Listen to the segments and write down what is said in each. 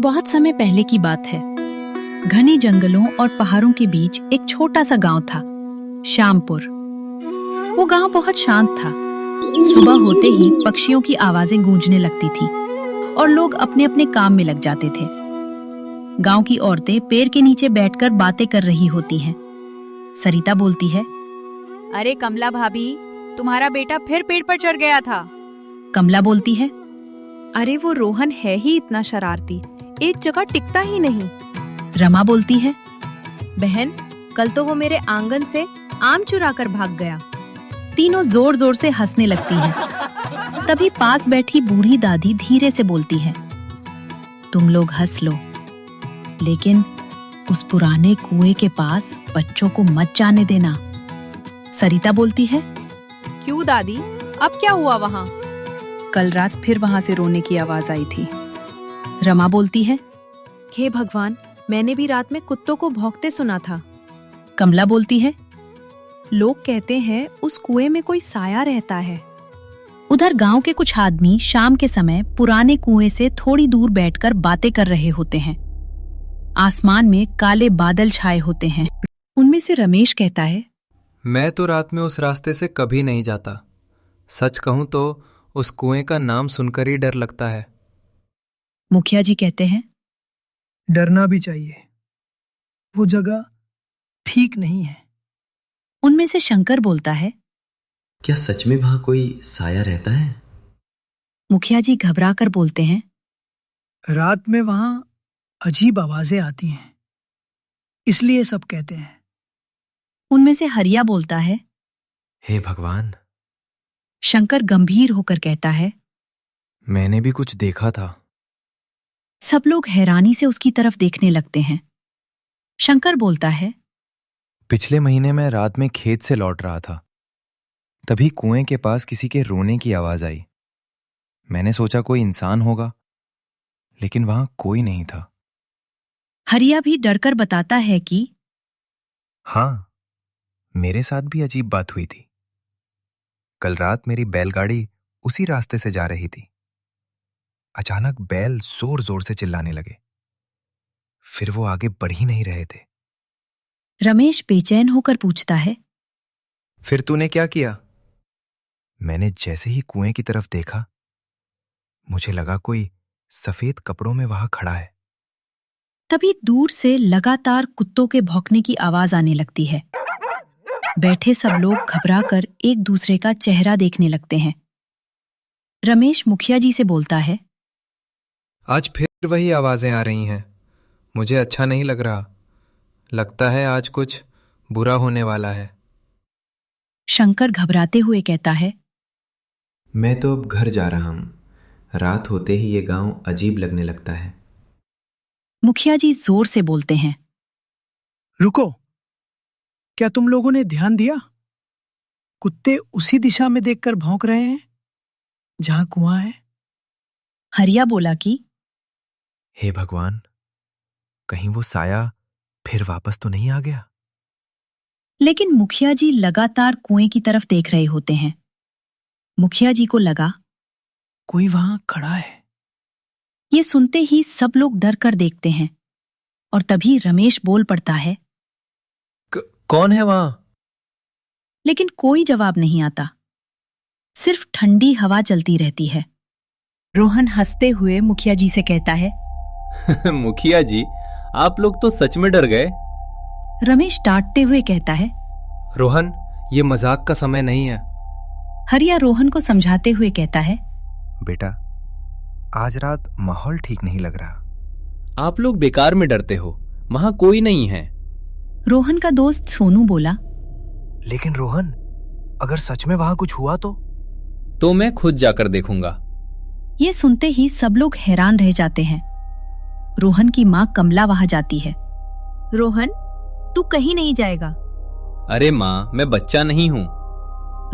बहुत समय पहले की बात है। घने जंगलों और पहाड़ों के बीच एक छोटा सा गांव था, श्यामपुर। वो गांव बहुत शांत था। सुबह होते ही पक्षियों की आवाजें गूंजने लगती थी और लोग अपने अपने काम में लग जाते थे। गांव की औरतें पेड़ के नीचे बैठकर बातें कर रही होती हैं। सरिता बोलती है, अरे कमला भाभी, तुम्हारा बेटा फिर पेड़ पर चढ़ गया था। कमला बोलती है, अरे वो रोहन है ही इतना शरारती, एक जगह टिकता ही नहीं। रमा बोलती है, बहन, कल तो वो मेरे आंगन से आम चुरा कर भाग गया। तीनों जोर जोर से हंसने लगती हैं। तभी पास बैठी बूढ़ी दादी धीरे से बोलती है, तुम लोग हंस लो, लेकिन उस पुराने कुएं के पास बच्चों को मत जाने देना। सरिता बोलती है, क्यों दादी, अब क्या हुआ वहाँ? कल रात फिर वहां से रोने की आवाज आई थी। रमा बोलती है, हे भगवान, मैंने भी रात में कुत्तों को भौंकते सुना था। कमला बोलती है, लोग कहते हैं उस कुएं में कोई साया रहता है। उधर गांव के कुछ आदमी शाम के समय पुराने कुएं से थोड़ी दूर बैठकर बातें कर रहे होते हैं। आसमान में काले बादल छाए होते हैं। उनमें से रमेश कहता है, मैं तो रात में उस रास्ते से कभी नहीं जाता। सच कहूं तो उस कुएं का नाम सुनकर ही डर लगता है। मुखिया जी कहते हैं, डरना भी चाहिए, वो जगह ठीक नहीं है। उनमें से शंकर बोलता है, क्या सच में वहां कोई साया रहता है? मुखिया जी घबरा कर बोलते हैं, रात में वहां अजीब आवाजें आती हैं, इसलिए सब कहते हैं। उनमें से हरिया बोलता है, हे भगवान। शंकर गंभीर होकर कहता है, मैंने भी कुछ देखा था। सब लोग हैरानी से उसकी तरफ देखने लगते हैं। शंकर बोलता है, पिछले महीने मैं रात में खेत से लौट रहा था, तभी कुएं के पास किसी के रोने की आवाज आई। मैंने सोचा कोई इंसान होगा, लेकिन वहां कोई नहीं था। हरिया भी डरकर बताता है कि हाँ, मेरे साथ भी अजीब बात हुई थी। कल रात मेरी बैलगाड़ी उसी रास्ते से जा रही थी। अचानक बैल जोर जोर से चिल्लाने लगे, फिर वो आगे बढ़ ही नहीं रहे थे। रमेश बेचैन होकर पूछता है, फिर तूने क्या किया? मैंने जैसे ही कुएं की तरफ देखा, मुझे लगा कोई सफेद कपड़ों में वहां खड़ा है। तभी दूर से लगातार कुत्तों के भौंकने की आवाज आने लगती है। बैठे सब लोग घबराकर एक दूसरे का चेहरा देखने लगते हैं। रमेश मुखिया जी से बोलता है, आज फिर वही आवाजें आ रही हैं। मुझे अच्छा नहीं लग रहा। लगता है आज कुछ बुरा होने वाला है। शंकर घबराते हुए कहता है, मैं तो अब घर जा रहा हूं। रात होते ही ये गांव अजीब लगने लगता है। मुखिया जी जोर से बोलते हैं, रुको, क्या तुम लोगों ने ध्यान दिया? कुत्ते उसी दिशा में देखकर भौंक रहे हैं जहां कुआं है। हरिया बोला कि हे भगवान, कहीं वो साया फिर वापस तो नहीं आ गया? लेकिन मुखिया जी लगातार कुएं की तरफ देख रहे होते हैं। मुखिया जी को लगा कोई वहां खड़ा है। ये सुनते ही सब लोग डर कर देखते हैं और तभी रमेश बोल पड़ता है, कौन है वहां? लेकिन कोई जवाब नहीं आता। सिर्फ ठंडी हवा चलती रहती है। रोहन हंसते हुए मुखिया जी से कहता है, मुखिया जी, आप लोग तो सच में डर गए। रमेश डांटते हुए कहता है, रोहन, ये मजाक का समय नहीं है। हरिया रोहन को समझाते हुए कहता है, बेटा, आज रात माहौल ठीक नहीं लग रहा। आप लोग बेकार में डरते हो, वहां कोई नहीं है। रोहन का दोस्त सोनू बोला, लेकिन रोहन, अगर सच में वहां कुछ हुआ तो मैं खुद जाकर देखूंगा। ये सुनते ही सब लोग हैरान रह जाते हैं। रोहन की माँ कमला वहां जाती है। रोहन, तू कहीं नहीं जाएगा। अरे माँ, मैं बच्चा नहीं हूँ।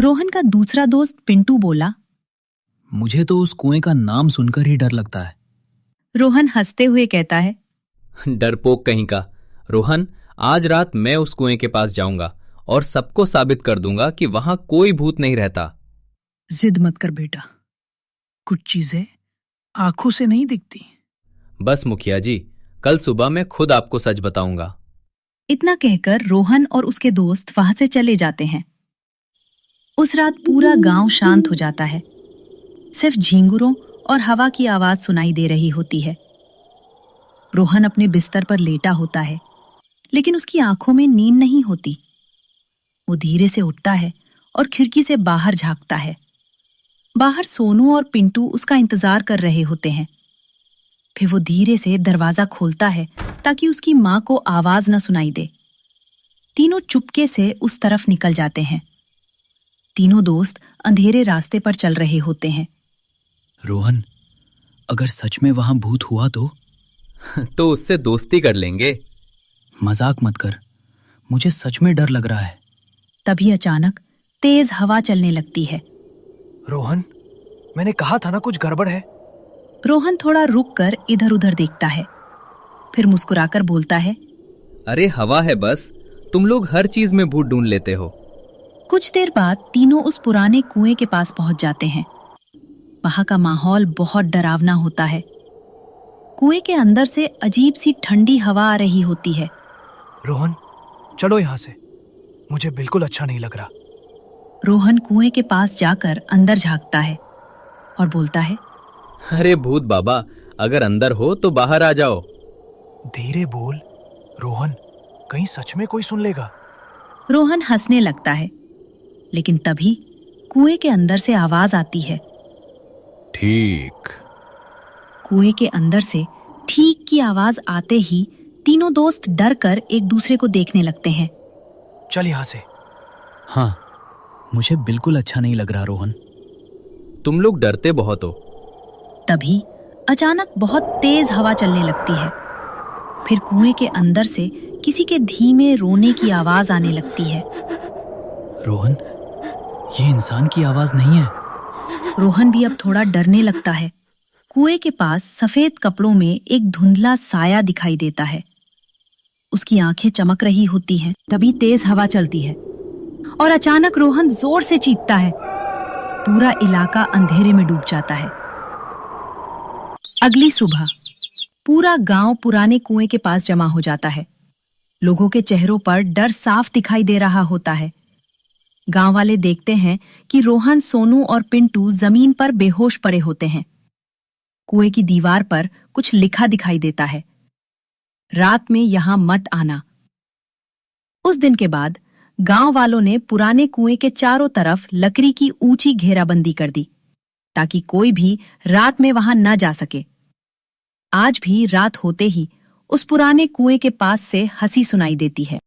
रोहन का दूसरा दोस्त पिंटू बोला, मुझे तो उस कुएं का नाम सुनकर ही डर लगता है। रोहन हंसते हुए कहता है, डरपोक कहीं का। रोहन, आज रात मैं उस कुएं के पास जाऊंगा और सबको साबित कर दूंगा कि वहां कोई भूत नहीं रहता। जिद मत कर बेटा, कुछ चीजें आंखों से नहीं दिखती। बस मुखिया जी, कल सुबह मैं खुद आपको सच बताऊंगा। इतना कहकर रोहन और उसके दोस्त वहां से चले जाते हैं। उस रात पूरा गांव शांत हो जाता है। सिर्फ झींगुरों और हवा की आवाज सुनाई दे रही होती है। रोहन अपने बिस्तर पर लेटा होता है, लेकिन उसकी आंखों में नींद नहीं होती। वो धीरे से उठता है और खिड़की से बाहर झांकता है। बाहर सोनू और पिंटू उसका इंतजार कर रहे होते हैं। फिर वो धीरे से दरवाजा खोलता है ताकि उसकी मां को आवाज न सुनाई दे। तीनों चुपके से उस तरफ निकल जाते हैं। तीनों दोस्त अंधेरे रास्ते पर चल रहे होते हैं। रोहन, अगर सच में वहां भूत हुआ तो उससे दोस्ती कर लेंगे। मजाक मत कर, मुझे सच में डर लग रहा है। तभी अचानक तेज हवा चलने लगती है। रोहन, मैंने कहा था ना कुछ गड़बड़ है। रोहन थोड़ा रुक कर इधर उधर देखता है, फिर मुस्कुराकर बोलता है, अरे हवा है बस, तुम लोग हर चीज में भूत ढूंढ लेते हो। कुछ देर बाद तीनों उस पुराने कुएं के पास पहुंच जाते हैं। वहां का माहौल बहुत डरावना होता है। कुएं के अंदर से अजीब सी ठंडी हवा आ रही होती है। रोहन, चलो यहाँ से, मुझे बिल्कुल अच्छा नहीं लग रहा। रोहन कुएं के पास जाकर अंदर झांकता है और बोलता है, अरे भूत बाबा, अगर अंदर हो तो बाहर आ जाओ। धीरे बोल रोहन, कहीं सच में कोई सुन लेगा। रोहन हंसने लगता है, लेकिन तभी कुएं के अंदर से आवाज आती है। ठीक। कुएं के अंदर से ठीक की आवाज आते ही तीनों दोस्त डर कर एक दूसरे को देखने लगते हैं। चल यहाँ से। हाँ, मुझे बिल्कुल अच्छा नहीं लग रहा रोहन। तुम लोग डरते बहुत हो। तभी अचानक बहुत तेज हवा चलने लगती है। फिर कुएं के अंदर से किसी के धीमे रोने की आवाज आने लगती है। रोहन, ये इंसान की आवाज नहीं है। रोहन भी अब थोड़ा डरने लगता है। कुएं के पास सफेद कपड़ों में एक धुंधला साया दिखाई देता है। उसकी आंखें चमक रही होती हैं। तभी तेज हवा चलती है और अचानक रोहन जोर से चीखता है। पूरा इलाका अंधेरे में डूब जाता है। अगली सुबह पूरा गांव पुराने कुएं के पास जमा हो जाता है। लोगों के चेहरों पर डर साफ दिखाई दे रहा होता है। गांव वाले देखते हैं कि रोहन, सोनू और पिंटू जमीन पर बेहोश पड़े होते हैं। कुएं की दीवार पर कुछ लिखा दिखाई देता है, रात में यहां मत आना। उस दिन के बाद गांव वालों ने पुराने कुएं के चारों तरफ लकड़ी की ऊंची घेराबंदी कर दी, ताकि कोई भी रात में वहां न जा सके। आज भी रात होते ही उस पुराने कुएं के पास से हंसी सुनाई देती है।